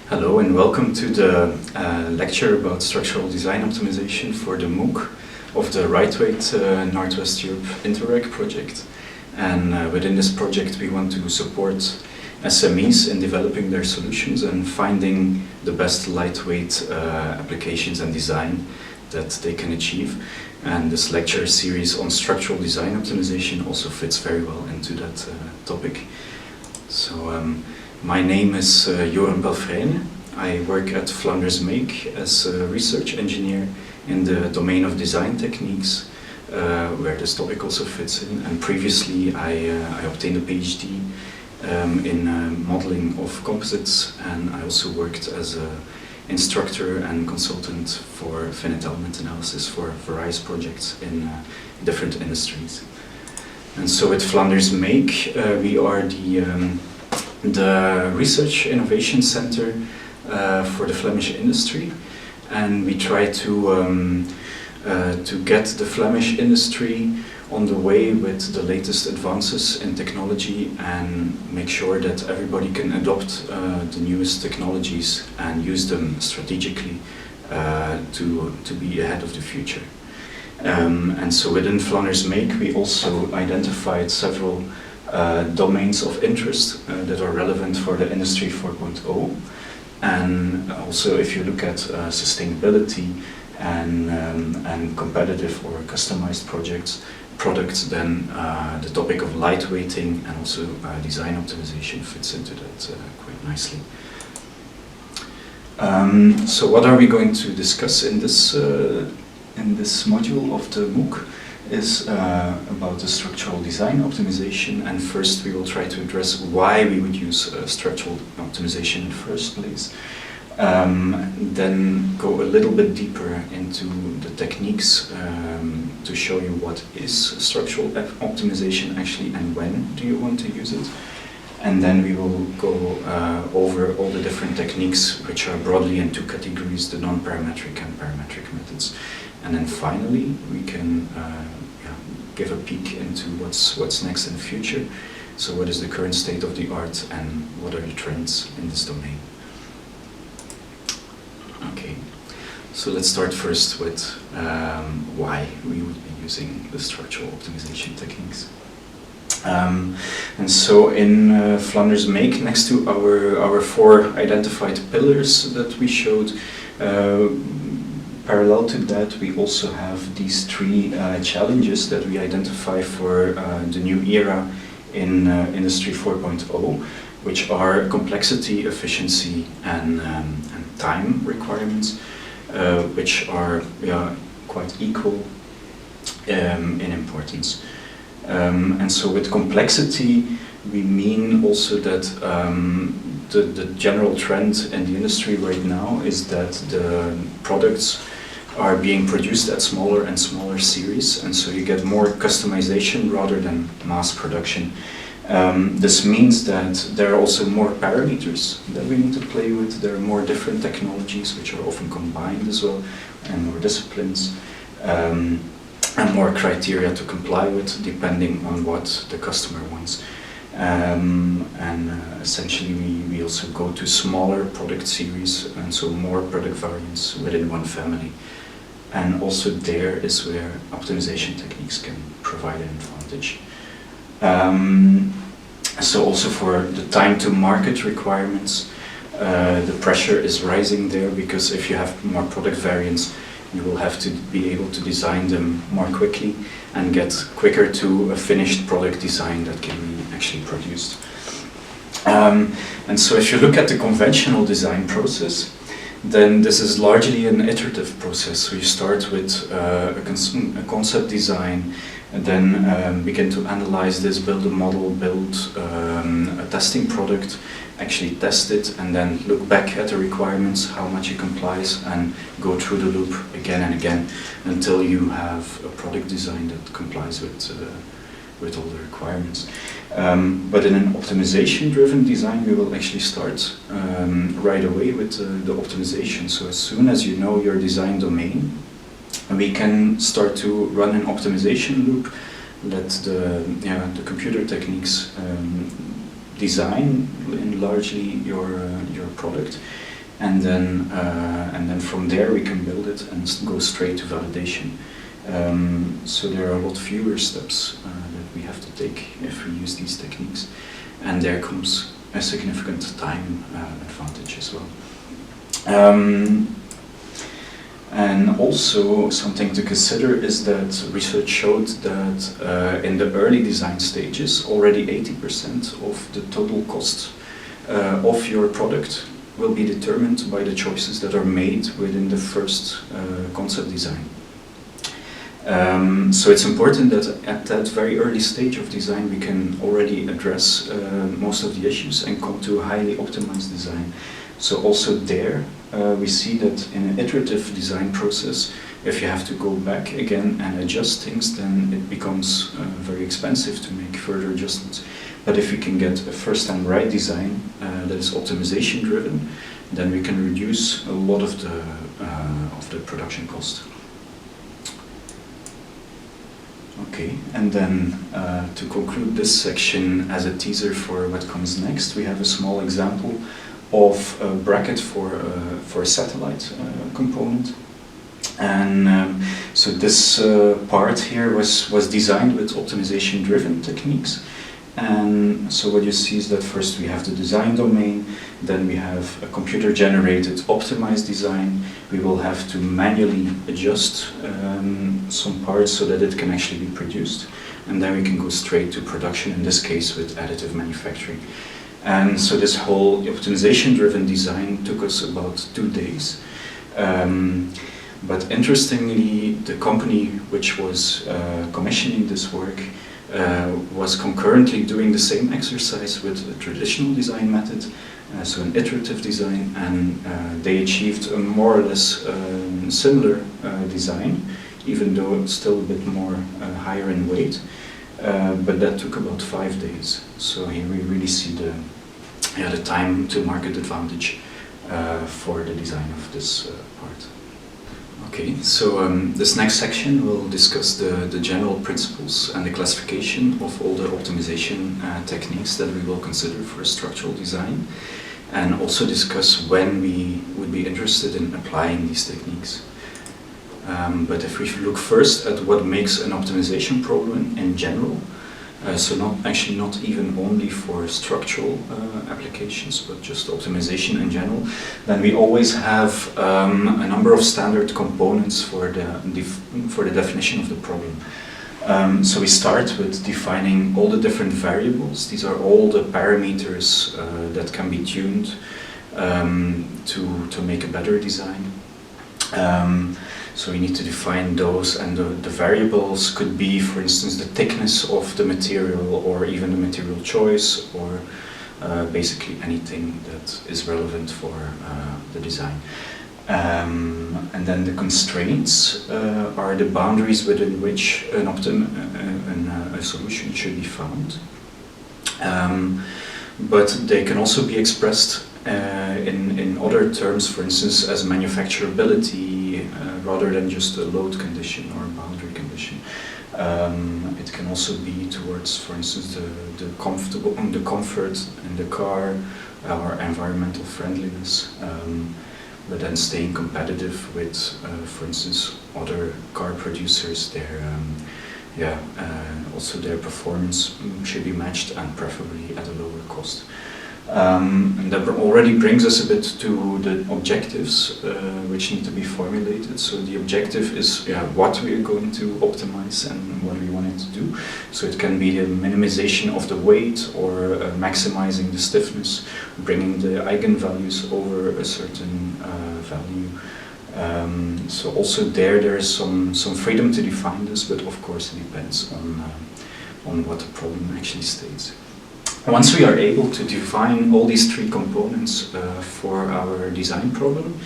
Hello and welcome to the lecture about structural design optimization for the MOOC of the RIGHTWEIGHT Northwest Europe Interreg project. And within this project we want to support SMEs in developing their solutions and finding the best lightweight applications and design that they can achieve. And this lecture series on structural design optimization also fits very well into that topic. So my name is Joren Palfrene. I work at Flanders MAKE as a research engineer in the domain of design techniques, where this topic also fits in. And previously I obtained a PhD in modeling of composites, and I also worked as an instructor and consultant for finite element analysis for various projects in different industries. And so at Flanders MAKE we are the Research Innovation Center for the Flemish industry, and we try to get the Flemish industry on the way with the latest advances in technology and make sure that everybody can adopt the newest technologies and use them strategically to be ahead of the future. And so within Flanders MAKE we also identified several domains of interest that are relevant for the Industry 4.0, and also if you look at sustainability and competitive or customized products, then the topic of lightweighting and also design optimization fits into that quite nicely. So what are we going to discuss in this module of the MOOC? Is about the structural design optimization, and first we will try to address why we would use structural optimization in the first place. Then go a little bit deeper into the techniques to show you what is structural optimization actually and when do you want to use it. And then we will go over all the different techniques which are broadly in two categories, the non-parametric and parametric methods. And then finally we can give a peek into what's next in the future. So what is the current state of the art and what are the trends in this domain? Okay, so let's start first with why we would be using the structural optimization techniques. And so in Flanders MAKE, next to our four identified pillars that we showed, parallel to that we also have these three challenges that we identify for the new era in Industry 4.0, which are complexity, efficiency and time requirements, which are quite equal in importance. And so with complexity we mean also that the general trend in the industry right now is that the products are being produced at smaller and smaller series, and so you get more customization rather than mass production. This means that there are also more parameters that we need to play with. There are more different technologies which are often combined as well, and more disciplines, and more criteria to comply with depending on what the customer wants. Essentially we also go to smaller product series, and so more product variants within one family. And also there is where optimization techniques can provide an advantage. So also for the time to market requirements, the pressure is rising there, because if you have more product variants you will have to be able to design them more quickly and get quicker to a finished product design that can be actually produced. And so if you look at the conventional design process, then this is largely an iterative process. So you start with a concept design, and then begin to analyze this, build a model, build a testing product, actually test it, and then look back at the requirements, how much it complies, and go through the loop again and again until you have a product design that complies with all the requirements. But in an optimization-driven design, we will actually start right away with the optimization. So as soon as you know your design domain, we can start to run an optimization loop, let the computer techniques design in largely your product, and then from there we can build it and go straight to validation. So there are a lot fewer steps that we have to take if we use these techniques, and there comes a significant time advantage as well. And also something to consider is that research showed that in the early design stages, already 80% of the total cost of your product will be determined by the choices that are made within the first concept design. So it's important that at that very early stage of design we can already address most of the issues and come to a highly optimized design. So also there we see that in an iterative design process, if you have to go back again and adjust things, then it becomes very expensive to make further adjustments. But if we can get a first-time right design that is optimization driven, then we can reduce a lot of the production cost. Okay, and then to conclude this section as a teaser for what comes next, we have a small example of a bracket for a satellite component. And so this part here was designed with optimization driven techniques. And so what you see is that first we have the design domain, then we have a computer generated optimized design. We will have to manually adjust some parts so that it can actually be produced, and then we can go straight to production, in this case with additive manufacturing. And so this whole optimization driven design took us about 2 days. But interestingly, the company which was commissioning this work was concurrently doing the same exercise with a traditional design method, so an iterative design, and they achieved a more or less similar design, even though it's still a bit more higher in weight, but that took about 5 days. So here we really see the time to market advantage for the design of this part. Okay, so this next section will discuss the general principles and the classification of all the optimization techniques that we will consider for structural design, and also discuss when we would be interested in applying these techniques. But if we look first at what makes an optimization problem in general, so not even only for structural applications, but just optimization in general, then we always have a number of standard components for the definition of the problem. So we start with defining all the different variables. These are all the parameters that can be tuned to make a better design. So we need to define those, and the variables could be, for instance, the thickness of the material, or even the material choice, or basically anything that is relevant for the design. And then the constraints are the boundaries within which a solution should be found. But they can also be expressed in other terms, for instance, as manufacturability, rather than just a load condition or a boundary condition. It can also be towards, for instance, the comfort in the car, or environmental friendliness, but then staying competitive with, for instance, other car producers. Also their performance should be matched, and preferably at a lower cost. And that already brings us a bit to the objectives which need to be formulated. So the objective is what we are going to optimize and what we want it to do. So it can be the minimization of the weight, or maximizing the stiffness, bringing the eigenvalues over a certain value. So also there is some freedom to define this, but of course it depends on what the problem actually states. Once we are able to define all these 3 components for our design problem,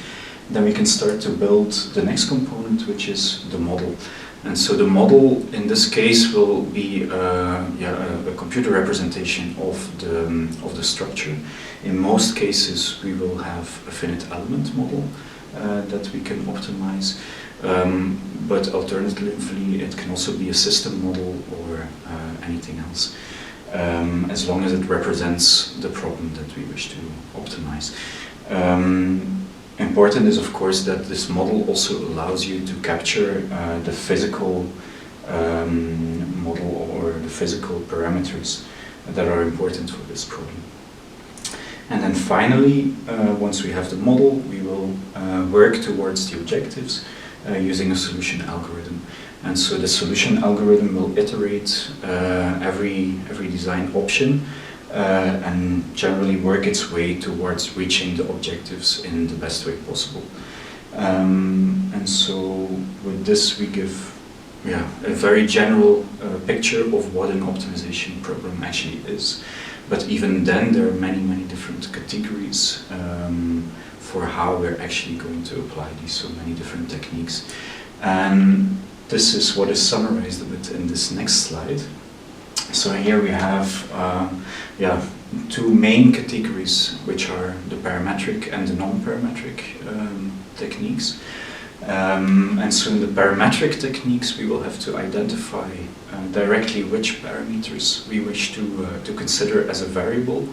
then we can start to build the next component, which is the model. And so the model in this case will be a computer representation of the structure. In most cases we will have a finite element model that we can optimize, but alternatively it can also be a system model or anything else. As long as it represents the problem that we wish to optimize. important is, of course, that this model also allows you to capture the physical model or the physical parameters that are important for this problem. And then finally, once we have the model, we will work towards the objectives using a solution algorithm. And so the solution algorithm will iterate every design option and generally work its way towards reaching the objectives in the best way possible. And so with this we give a very general picture of what an optimization problem actually is. But even then there are many different categories for how we're actually going to apply these so many different techniques. And this is what is summarized a bit in this next slide. So here we have two main categories, which are the parametric and the non-parametric techniques. And so in the parametric techniques we will have to identify directly which parameters we wish to consider as a variable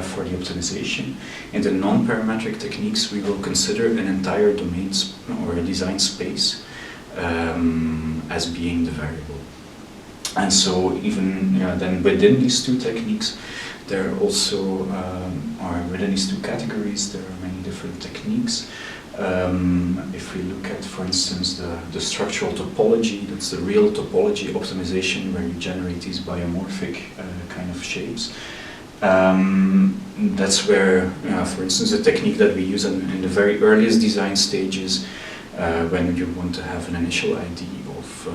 for the optimization. In the non-parametric techniques we will consider an entire domain or a design space as being the variable. And so even then within these two techniques there also or within these two categories there are many different techniques. If we look at, for instance, the structural topology, that's the real topology optimization where you generate these biomorphic kind of shapes. That's where, for instance, a technique that we use in the very earliest design stages when you want to have an initial idea of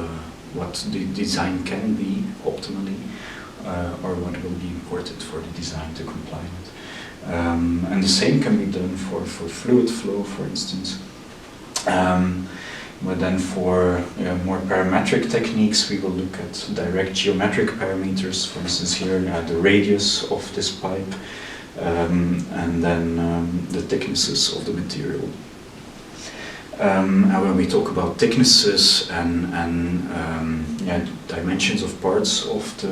what the design can be optimally or what will be important for the design to comply with. And the same can be done for fluid flow, for instance. But then for more parametric techniques, we will look at direct geometric parameters, for instance here the radius of this pipe, and then the thicknesses of the material. And when we talk about thicknesses and dimensions of parts of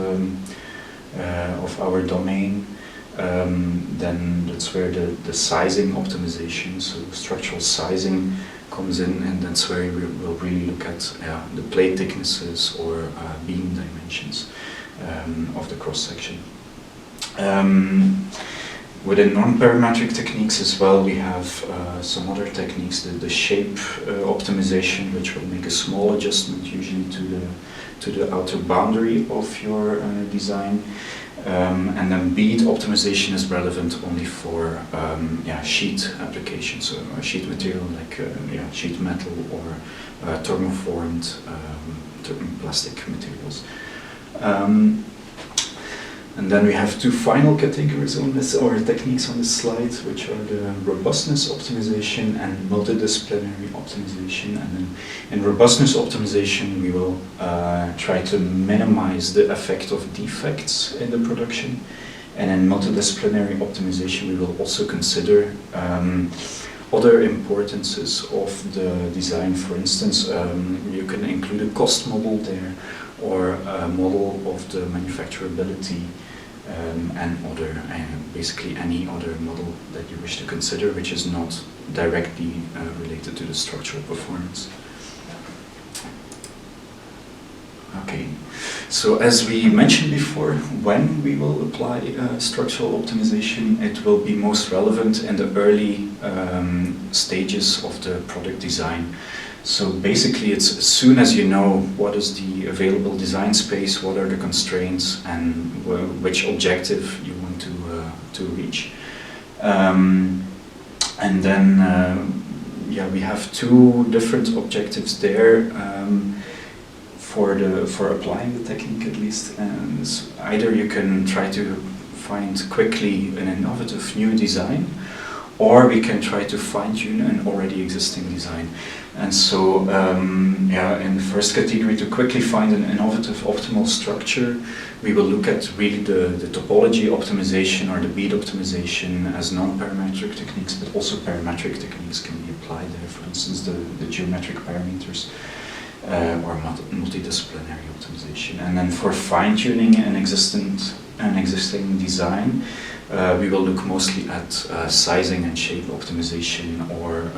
our domain, then that's where the sizing optimization, so structural sizing comes in, and that's where we will really look at the plate thicknesses or beam dimensions of the cross-section. Within non-parametric techniques as well, we have some other techniques, the shape optimization, which will make a small adjustment usually to the outer boundary of your design. And then bead optimization is relevant only for sheet applications, so sheet material like sheet metal or thermoformed plastic materials. And then we have two final categories on this, or techniques on this slide, which are the robustness optimization and multidisciplinary optimization. And then in robustness optimization, we will try to minimize the effect of defects in the production. And in multidisciplinary optimization, we will also consider other importances of the design. For instance, you can include a cost model there, or a model of the manufacturability, and basically any other model that you wish to consider, which is not directly related to the structural performance. Okay, so as we mentioned before, when we will apply structural optimization, it will be most relevant in the early stages of the product design. So basically it's as soon as you know what is the available design space, what are the constraints, and which objective you want to reach. And then we have two different objectives there for applying the technique, at least. And either you can try to find quickly an innovative new design, or we can try to fine-tune an already existing design. And so, in the first category, to quickly find an innovative optimal structure, we will look at really the topology optimization or the bead optimization as non-parametric techniques, but also parametric techniques can be applied there, for instance, the geometric parameters or multidisciplinary optimization. And then for fine-tuning an existing an existing design, we will look mostly at sizing and shape optimization, or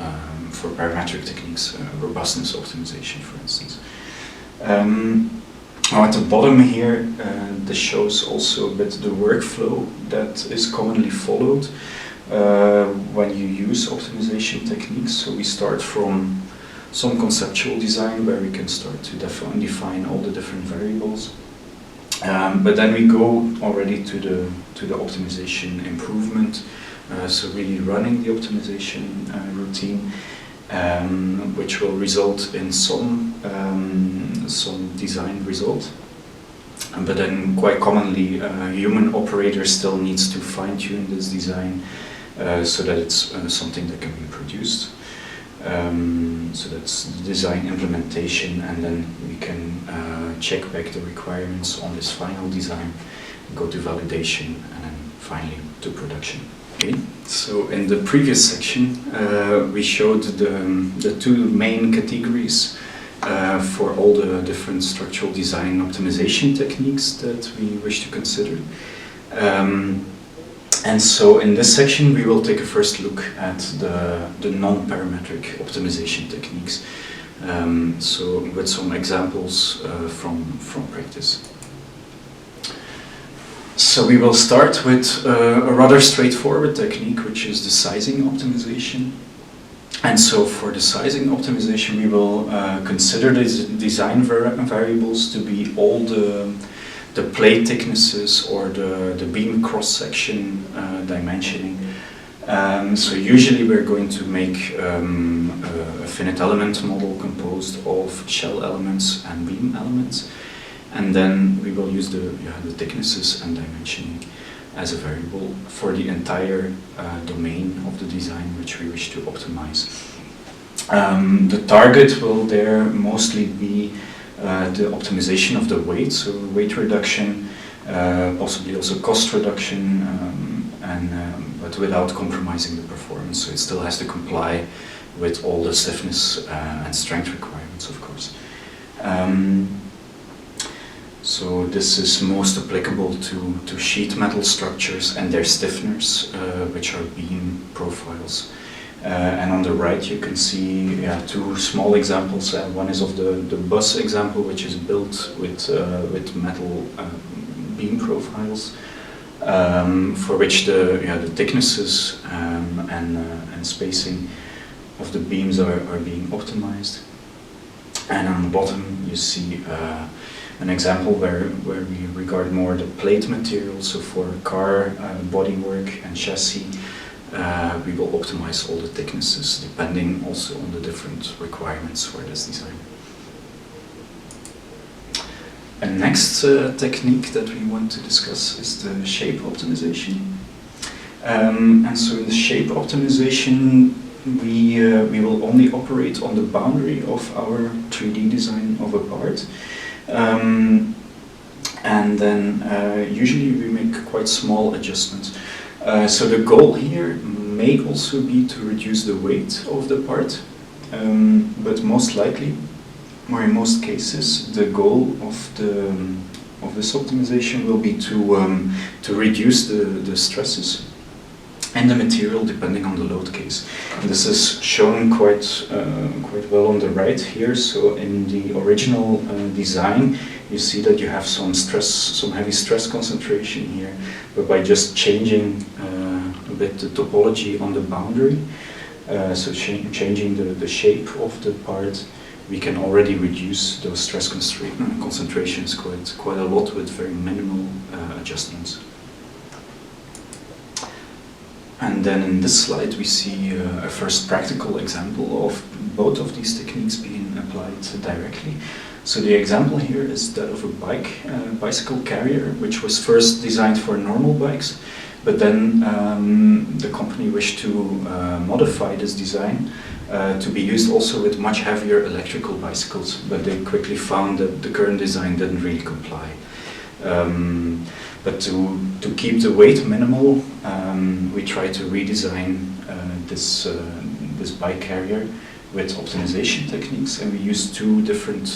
for parametric techniques, robustness optimization, for instance. Now at the bottom here, this shows also a bit the workflow that is commonly followed when you use optimization techniques. So we start from some conceptual design where we can start to define all the different variables. But then we go already to the optimization improvement, so really running the optimization routine, which will result in some design result. But then quite commonly, a human operator still needs to fine-tune this design so that it's something that can be produced. So that's the design implementation, and then we can check back the requirements on this final design, go to validation, and then finally to production. Okay. So in the previous section, we showed the two main categories for all the different structural design optimization techniques that we wish to consider. And so in this section we will take a first look at the non-parametric optimization techniques, so with some examples from practice. So we will start with a rather straightforward technique, which is the sizing optimization. And so for the sizing optimization we will consider the design variables to be all the plate thicknesses or the beam cross-section dimensioning. So usually we're going to make a finite element model composed of shell elements and beam elements, and then we will use the thicknesses and dimensioning as a variable for the entire domain of the design which we wish to optimize. The target will there mostly be the optimization of the weight, so weight reduction, possibly also cost reduction, but without compromising the performance. So it still has to comply with all the stiffness and strength requirements, of course. So this is most applicable to sheet metal structures and their stiffeners, which are beam profiles. And on the right you can see two small examples. One is of the bus example, which is built with metal beam profiles, for which the thicknesses and spacing of the beams are being optimized. And on the bottom you see an example where we regard more the plate material. So for car bodywork and chassis, we will optimize all the thicknesses depending also on the different requirements for this design. A next technique that we want to discuss is the shape optimization. And so in the shape optimization, we will only operate on the boundary of our 3D design of a part. And then usually we make quite small adjustments. So the goal here may also be to reduce the weight of the part, but most likely, or in most cases, the goal of this optimization will be to reduce the stresses and the material depending on the load case. And this is shown quite well on the right here. So in the original design, you see that you have some heavy stress concentration here, but by just changing a bit the topology on the boundary, so changing the shape of the part, we can already reduce those stress concentrations quite a lot with very minimal adjustments. And then in this slide we see a first practical example of both of these techniques being applied directly. So the example here is that of a bicycle carrier, which was first designed for normal bikes, but then the company wished to modify this design to be used also with much heavier electrical bicycles, but they quickly found that the current design didn't really comply. But to keep the weight minimal, we tried to redesign this bike carrier with optimization techniques, and we used two different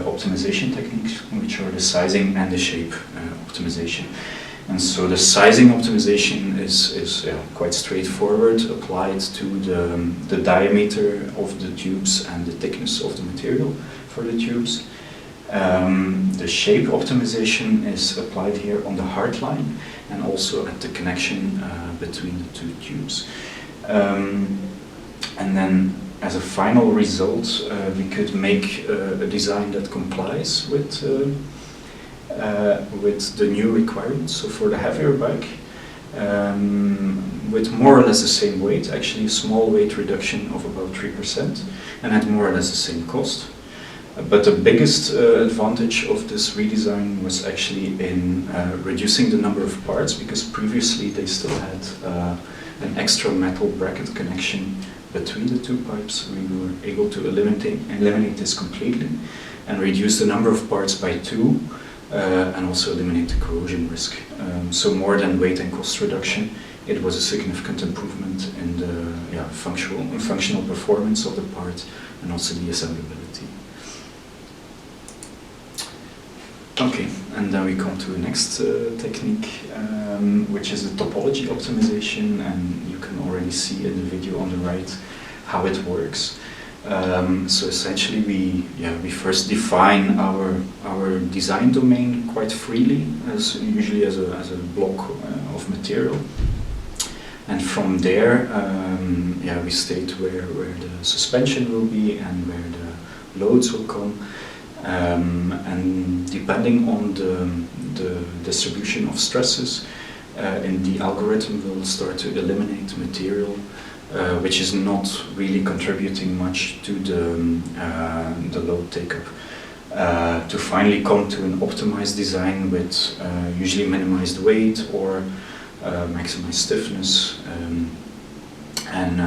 optimization techniques, which are the sizing and the shape optimization. And so the sizing optimization is quite straightforward, applied to the diameter of the tubes and the thickness of the material for the tubes. The shape optimization is applied here on the hard line and also at the connection between the two tubes. And then as a final result, we could make a design that complies with the new requirements. So for the heavier bike, with more or less the same weight, actually a small weight reduction of about 3%, and at more or less the same cost. But the biggest advantage of this redesign was actually in reducing the number of parts, because previously they still had an extra metal bracket connection between the two pipes. We were able to eliminate this completely and reduce the number of parts by 2, and also eliminate the corrosion risk. So more than weight and cost reduction, it was a significant improvement in the functional performance of the part and also the assemblability. Okay, and then we come to the next technique, which is the topology optimization, and you can already see in the video on the right how it works. So essentially we first define our design domain quite freely, usually as a block of material. And from there, we state where the suspension will be and where the loads will come. And depending on the distribution of stresses, in the algorithm we'll start to eliminate material which is not really contributing much to the load take-up, to finally come to an optimized design with usually minimized weight or maximized stiffness, and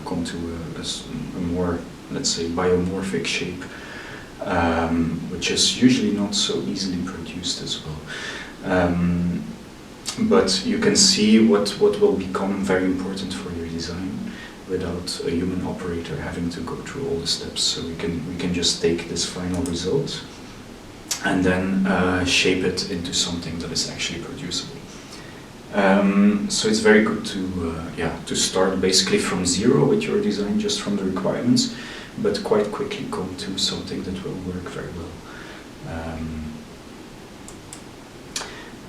come to a more, let's say, biomorphic shape, which is usually not so easily produced as well. But you can see what will become very important for your design without a human operator having to go through all the steps. So we can just take this final result and then shape it into something that is actually producible. So it's very good to start basically from zero with your design, just from the requirements, but quite quickly come to something that will work very well.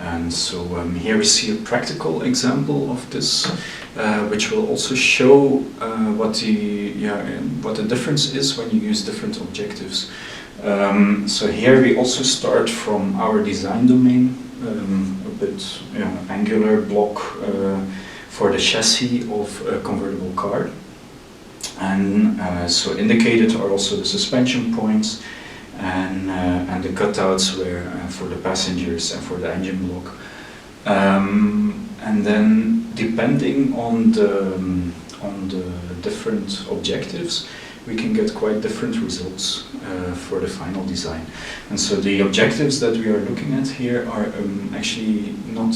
And so here we see a practical example of this, which will also show what the difference is when you use different objectives. So here we also start from our design domain, a bit angular block for the chassis of a convertible car. And so indicated are also the suspension points and the cutouts where for the passengers and for the engine block. And then depending on the different objectives, we can get quite different results for the final design. And so the objectives that we are looking at here are actually not,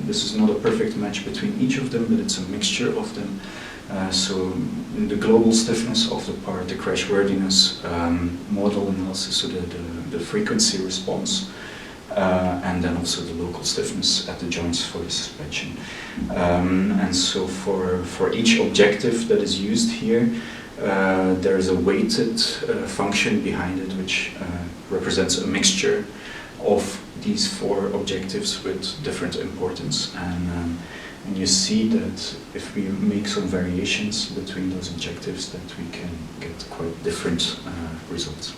this is not a perfect match between each of them, but it's a mixture of them. So the global stiffness of the part, the crashworthiness, model analysis, so the frequency response, and then also the local stiffness at the joints for the suspension. And so for each objective that is used here, there is a weighted function behind it, which represents a mixture of these 4 objectives with different importance. And you see that if we make some variations between those objectives, that we can get quite different results.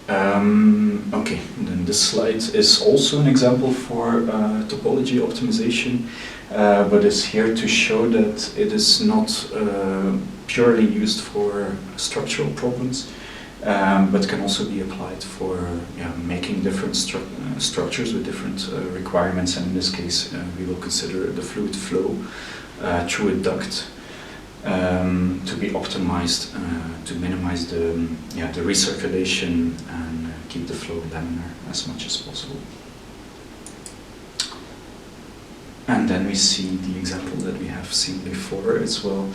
Okay, and then this slide is also an example for topology optimization, but is here to show that it is not purely used for structural problems, but can also be applied for making different structures with different requirements. And in this case, we will consider the fluid flow through a duct to be optimized to minimize the recirculation and keep the flow laminar as much as possible. And then we see the example that we have seen before as well,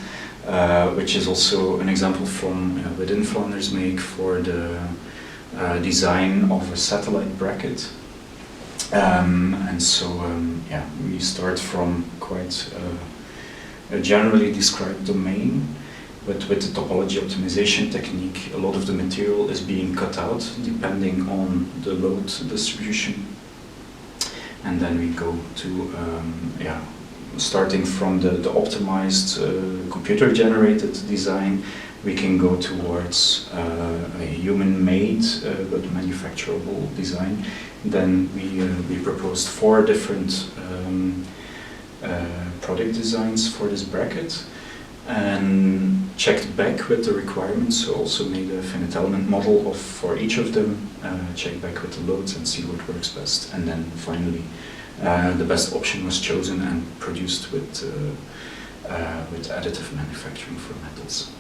which is also an example from within Flanders MAKE for the design of a satellite bracket. And so, yeah, we start from quite a generally described domain, but with the topology optimization technique, a lot of the material is being cut out depending on the load distribution. And then we go to, yeah, starting from the optimized computer-generated design, we can go towards a human-made but manufacturable design. Then we proposed 4 different product designs for this bracket and checked back with the requirements, so also made a finite element model for each of them, checked back with the loads and see what works best, and then finally the best option was chosen and produced with additive manufacturing for metals.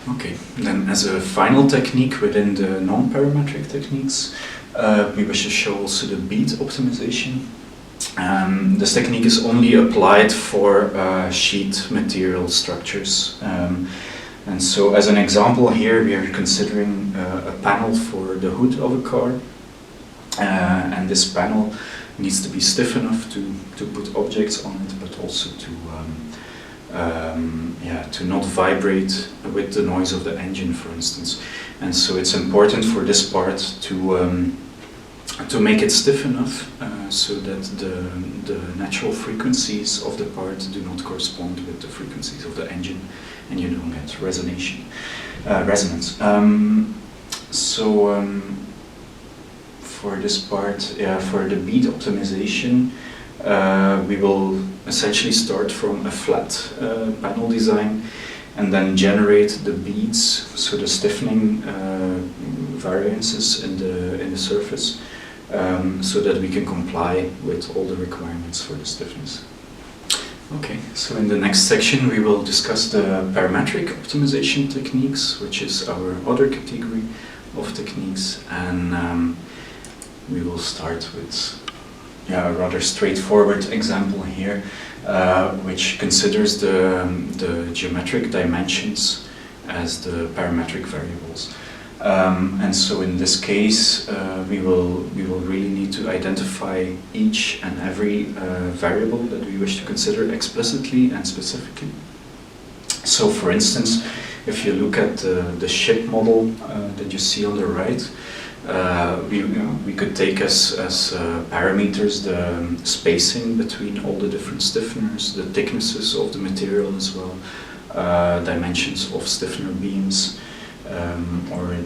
Okay, then as a final technique within the non-parametric techniques, we wish to show also the bead optimization. This technique is only applied for sheet material structures. And so as an example here, we are considering a panel for the hood of a car. And this panel needs to be stiff enough to put objects on it, but also to not vibrate with the noise of the engine, for instance. And so it's important for this part to make it stiff enough so that the natural frequencies of the part do not correspond with the frequencies of the engine, and you don't get resonance. For this part, for the bead optimization, we will essentially start from a flat panel design and then generate the beads, so the stiffening variances in the surface, so that we can comply with all the requirements for the stiffness. Okay, so in the next section we will discuss the parametric optimization techniques, which is our other category of techniques, and we will start with a rather straightforward example here, which considers the geometric dimensions as the parametric variables. And so in this case, we will really need to identify each and every variable that we wish to consider explicitly and specifically. So for instance, if you look at the ship model that you see on the right, we could take as parameters the spacing between all the different stiffeners, the thicknesses of the material as well, dimensions of stiffener beams, or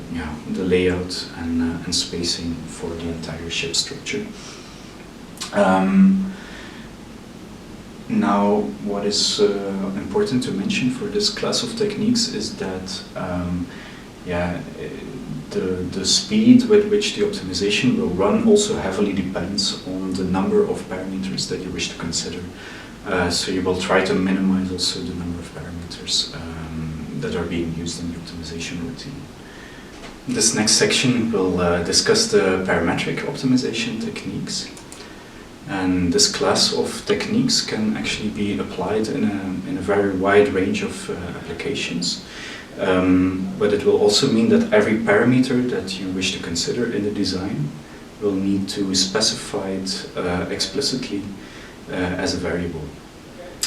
the layout and spacing for the entire ship structure. Now, what is important to mention for this class of techniques is that the speed with which the optimization will run also heavily depends on the number of parameters that you wish to consider. So you will try to minimize also the number of parameters that are being used in the optimization routine. This next section will discuss the parametric optimization techniques. And this class of techniques can actually be applied in a very wide range of applications. But it will also mean that every parameter that you wish to consider in the design will need to specify it explicitly as a variable.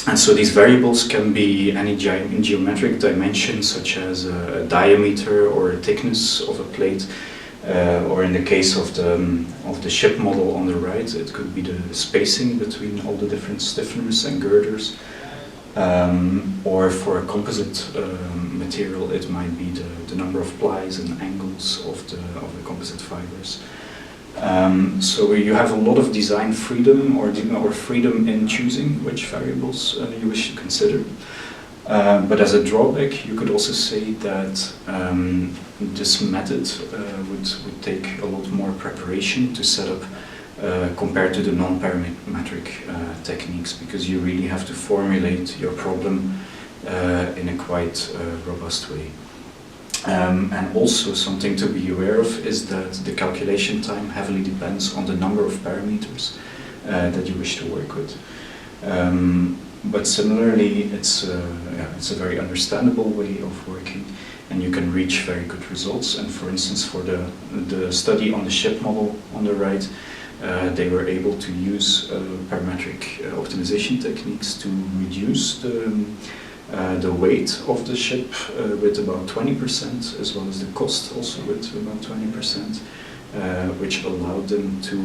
And so these variables can be any geometric dimension, such as a diameter or a thickness of a plate, or in the case of the ship model on the right, it could be the spacing between all the different stiffeners and girders. Or for a composite material, it might be the number of plies and angles of the composite fibers. So you have a lot of design freedom or freedom in choosing which variables you wish to consider. But as a drawback, you could also say that this method would take a lot more preparation to set up compared to the non-parametric techniques, because you really have to formulate your problem in a quite robust way. And also something to be aware of is that the calculation time heavily depends on the number of parameters that you wish to work with. But similarly, it's a very understandable way of working, and you can reach very good results. And for instance, for the study on the ship model on the right, they were able to use parametric optimization techniques to reduce the weight of the ship with about 20%, as well as the cost also with about 20%, which allowed them to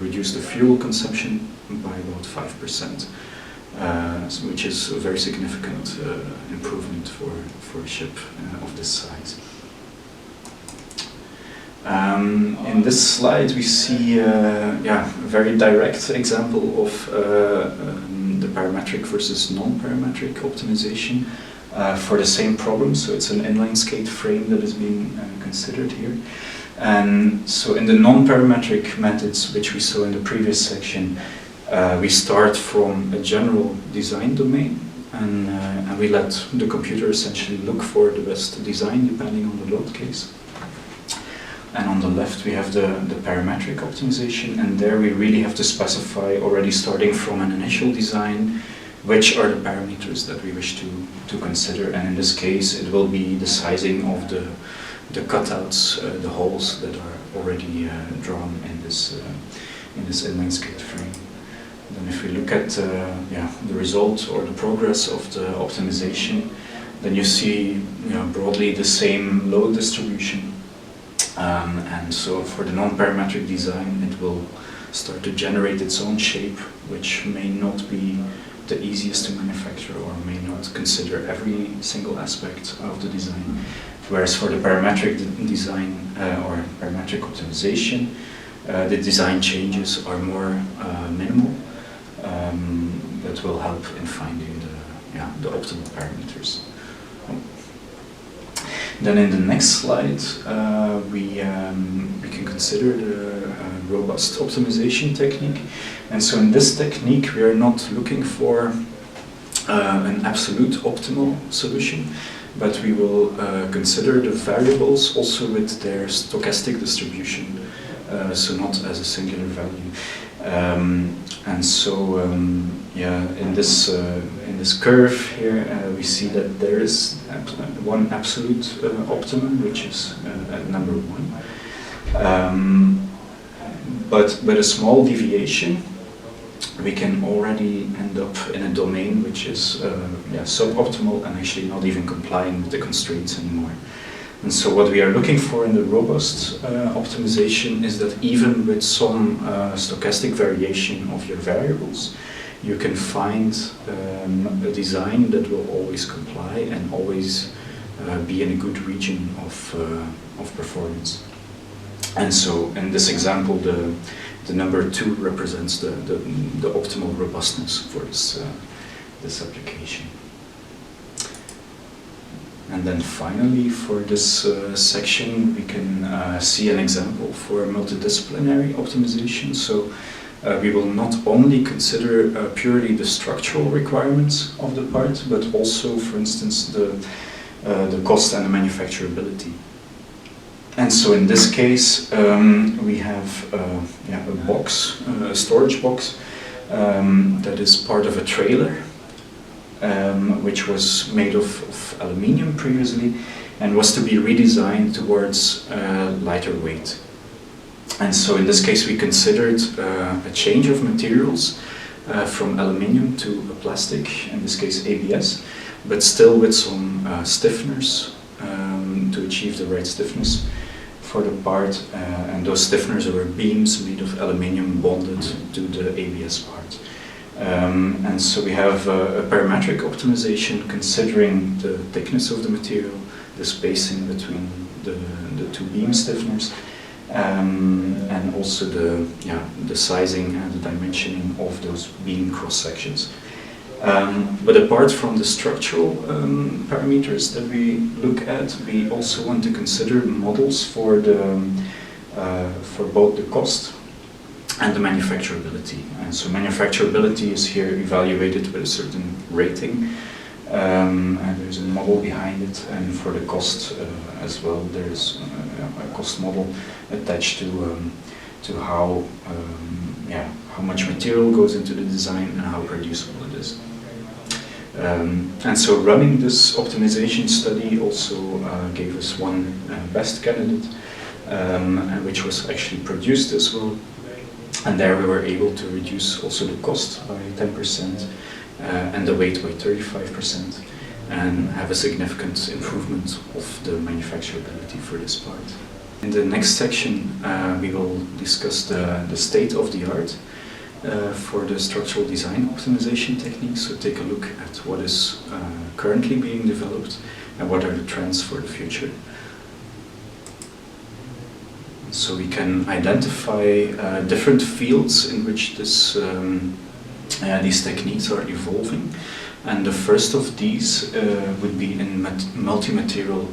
reduce the fuel consumption by about 5%, which is a very significant improvement for a ship of this size. In this slide we see a very direct example of the parametric versus non-parametric optimization for the same problem. So it's an inline skate frame that is being considered here. And so in the non-parametric methods, which we saw in the previous section, we start from a general design domain, and we let the computer essentially look for the best design depending on the load case. And on the left we have the parametric optimization, and there we really have to specify, already starting from an initial design, which are the parameters that we wish to consider. And in this case it will be the sizing of the cutouts, the holes that are already drawn in this inline skate frame. Then if we look at the result or the progress of the optimization, then you see broadly the same load distribution. And so for the non-parametric design, it will start to generate its own shape, which may not be the easiest to manufacture or may not consider every single aspect of the design. Whereas for the parametric design or parametric optimization, the design changes are more minimal. That will help in finding the optimal parameters. Then in the next slide, we can consider the robust optimization technique. And so in this technique, we are not looking for an absolute optimal solution, but we will consider the variables also with their stochastic distribution, so not as a singular value. And so, in this curve here, we see that there is one absolute optimum, which is at number 1. But with a small deviation, we can already end up in a domain which is suboptimal and actually not even complying with the constraints anymore. And so what we are looking for in the robust optimization is that even with some stochastic variation of your variables, you can find a design that will always comply and always be in a good region of performance. And so in this example, the number 2 represents the optimal robustness for this application. And then finally, for this section, we can see an example for multidisciplinary optimization. So we will not only consider purely the structural requirements of the part, but also, for instance, the cost and the manufacturability. And so in this case, we have a box, a storage box, that is part of a trailer, which was made of aluminium previously and was to be redesigned towards lighter weight. And so in this case we considered a change of materials from aluminium to a plastic, in this case ABS, but still with some stiffeners to achieve the right stiffness for the part, and those stiffeners were beams made of aluminium bonded to the ABS part. And so we have a parametric optimization considering the thickness of the material, the spacing between the 2 beam stiffeners, and also the sizing and the dimensioning of those beam cross sections. But apart from the structural parameters that we look at, we also want to consider models for both the cost and the manufacturability. And so manufacturability is here evaluated with a certain rating, and there's a model behind it, and for the cost as well, there's a cost model attached to how much material goes into the design and how producible it is. And so running this optimization study also gave us one best candidate, which was actually produced as well. And there we were able to reduce also the cost by 10% and the weight by 35%, and have a significant improvement of the manufacturability for this part. In the next section we will discuss the state of the art for the structural design optimization techniques. So take a look at what is currently being developed and what are the trends for the future. So we can identify different fields in which these techniques are evolving. And the first of these would be in multi-material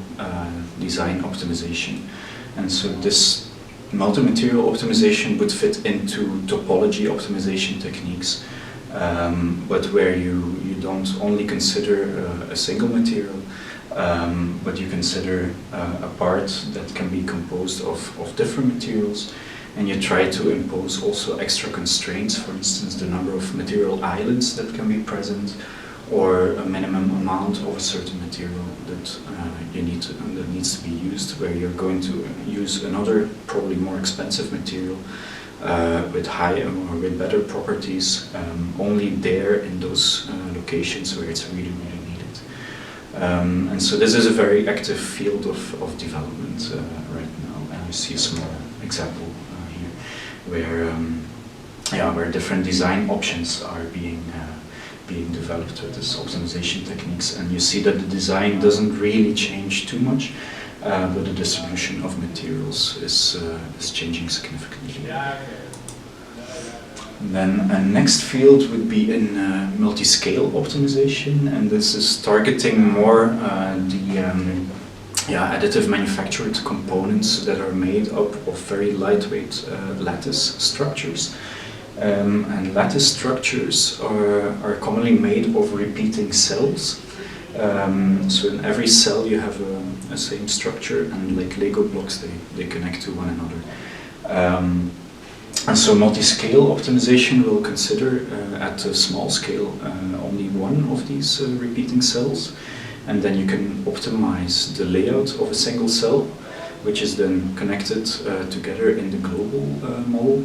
design optimization. And so this multi-material optimization would fit into topology optimization techniques, but where you don't only consider a single material, but you consider a part that can be composed of different materials, and you try to impose also extra constraints, for instance the number of material islands that can be present, or a minimum amount of a certain material that that needs to be used, where you're going to use another, probably more expensive material with high or with better properties, only there in those locations where it's really needed. And so this is a very active field of development right now, and you see a small example here where different design options are being developed with this optimization techniques, and you see that the design doesn't really change too much, but the distribution of materials is changing significantly. And then a next field would be in multi-scale optimization, and this is targeting more additive manufactured components that are made up of very lightweight lattice structures. And lattice structures are commonly made of repeating cells. So in every cell you have a same structure, and like Lego blocks they connect to one another. And so multi-scale optimization will consider at a small scale only one of these repeating cells, and then you can optimize the layout of a single cell, which is then connected together in the global model.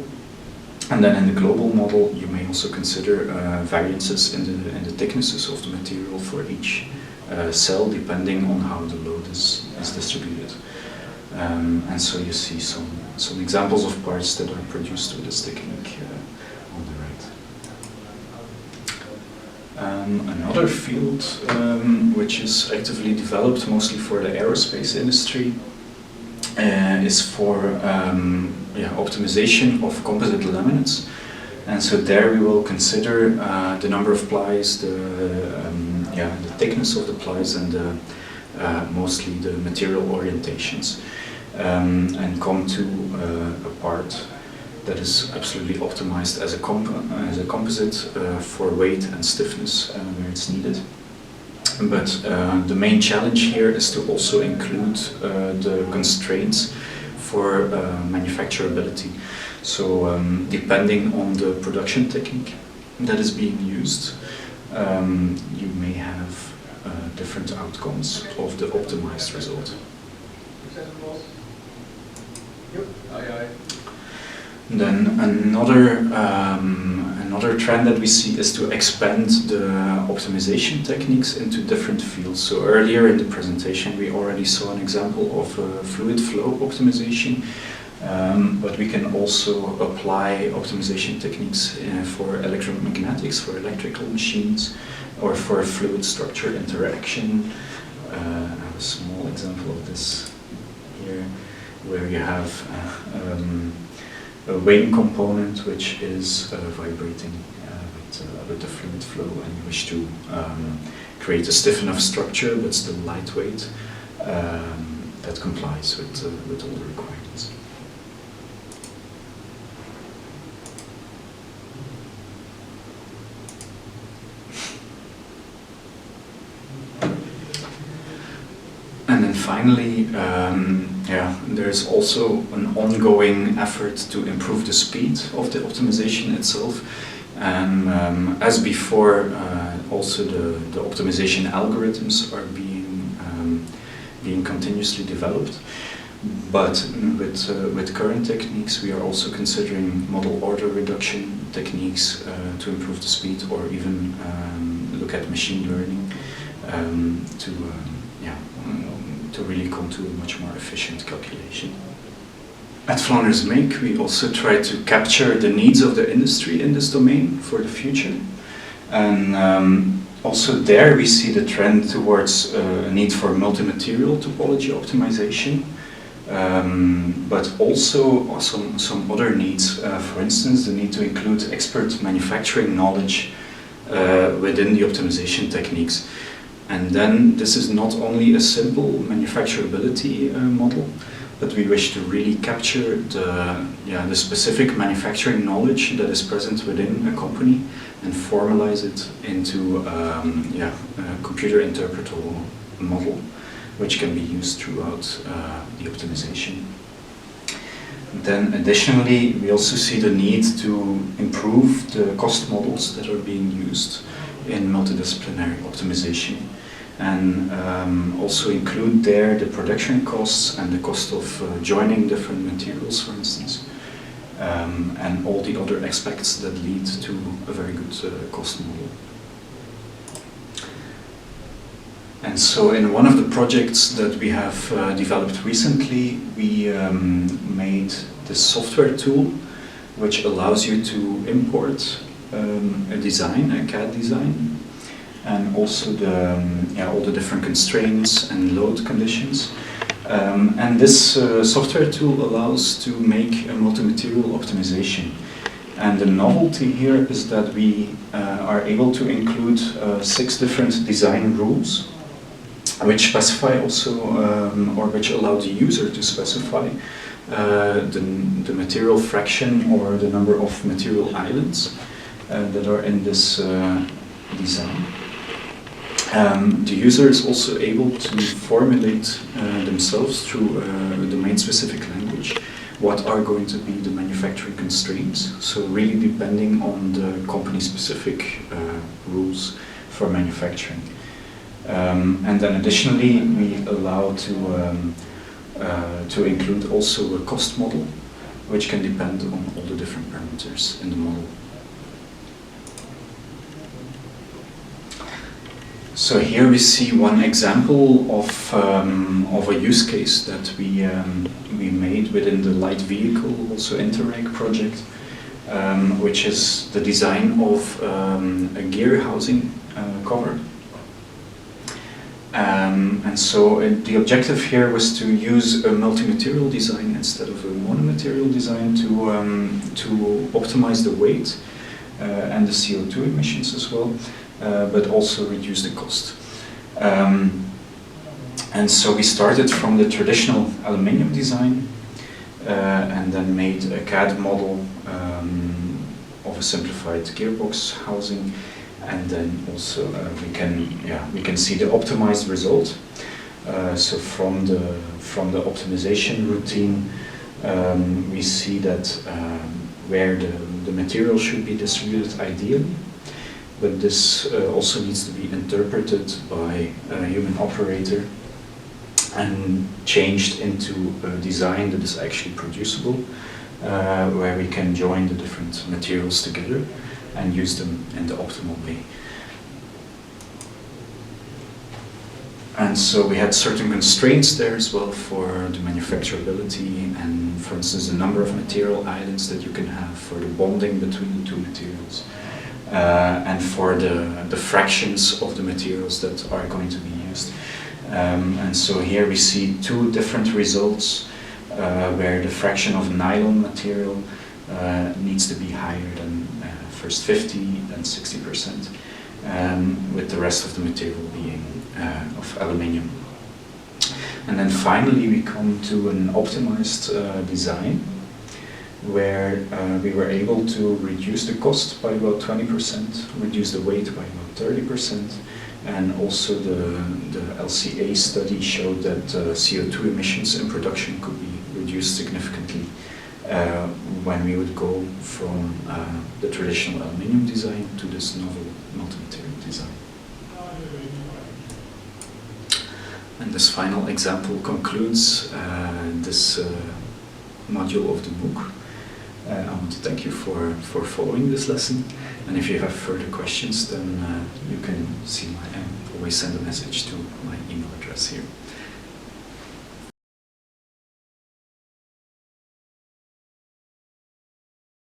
And then in the global model, you may also consider variances in the thicknesses of the material for each cell, depending on how the load is distributed. And so you see some examples of parts that are produced with this technique on the right. Another field which is actively developed mostly for the aerospace industry is for optimization of composite laminates. And so there we will consider the number of plies, the thickness of the plies, and mostly the material orientations, and come to a part that is absolutely optimized as a composite for weight and stiffness where it's needed. But the main challenge here is to also include the constraints for manufacturability. So depending on the production technique that is being used, you may have different outcomes of the optimized result. Then another trend that we see is to expand the optimization techniques into different fields. So earlier in the presentation we already saw an example of fluid flow optimization, but we can also apply optimization techniques for electromagnetics, for electrical machines, or for fluid structure interaction. I have a small example of this here, where you have a weighing component which is vibrating with the fluid flow, and you wish to create a stiff enough structure but still lightweight that complies with all the requirements. And then finally, there's also an ongoing effort to improve the speed of the optimization itself. And as before, also the optimization algorithms are being continuously developed. But with current techniques, we are also considering model order reduction techniques to improve the speed, or even look at machine learning to really come to a much more efficient calculation. At Flanders MAKE, we also try to capture the needs of the industry in this domain for the future. And also there we see the trend towards a need for multi-material topology optimization, but also some other needs. For instance, the need to include expert manufacturing knowledge within the optimization techniques. And then this is not only a simple manufacturability model, but we wish to really capture the specific manufacturing knowledge that is present within a company and formalize it into a computer interpretable model, which can be used throughout the optimization. Then additionally, we also see the need to improve the cost models that are being used in multidisciplinary optimization, and also include there the production costs and the cost of joining different materials, for instance, and all the other aspects that lead to a very good cost model. And so in one of the projects that we have developed recently, we made this software tool which allows you to import a design, a CAD design, and also all the different constraints and load conditions. And this software tool allows to make a multi-material optimization. And the novelty here is that we are able to include 6 different design rules, which specify also, or which allow the user to specify the material fraction or the number of material islands that are in this design. The user is also able to formulate themselves through a domain-specific language what are going to be the manufacturing constraints, so really depending on the company-specific rules for manufacturing. And then additionally, we allow to include also a cost model, which can depend on all the different parameters in the model. So here we see one example of a use case that we made within the light vehicle, also Interreg project, which is the design of a gear housing cover. And so the objective here was to use a multi-material design instead of a mono-material design to optimize the weight and the CO2 emissions as well, but also reduce the cost. And so we started from the traditional aluminium design and then made a CAD model of a simplified gearbox housing. And then also we can see the optimized result. So from the optimization routine, we see that where the material should be distributed ideally, but this also needs to be interpreted by a human operator and changed into a design that is actually producible, where we can join the different materials together and use them in the optimal way. And so we had certain constraints there as well for the manufacturability and, for instance, the number of material islands that you can have for the bonding between the two materials, and for the fractions of the materials that are going to be used. And so here we see 2 different results where the fraction of nylon material needs to be higher than first 50, then 60%, with the rest of the material being of aluminium. And then finally we come to an optimized design where we were able to reduce the cost by about 20%, reduce the weight by about 30%, and also the LCA study showed that CO2 emissions in production could be reduced significantly when we would go from the traditional aluminium design to this novel multi-material design. And this final example concludes this module of the MOOC. I want to thank you for following this lesson, and if you have further questions, then you can always send a message to my email address here.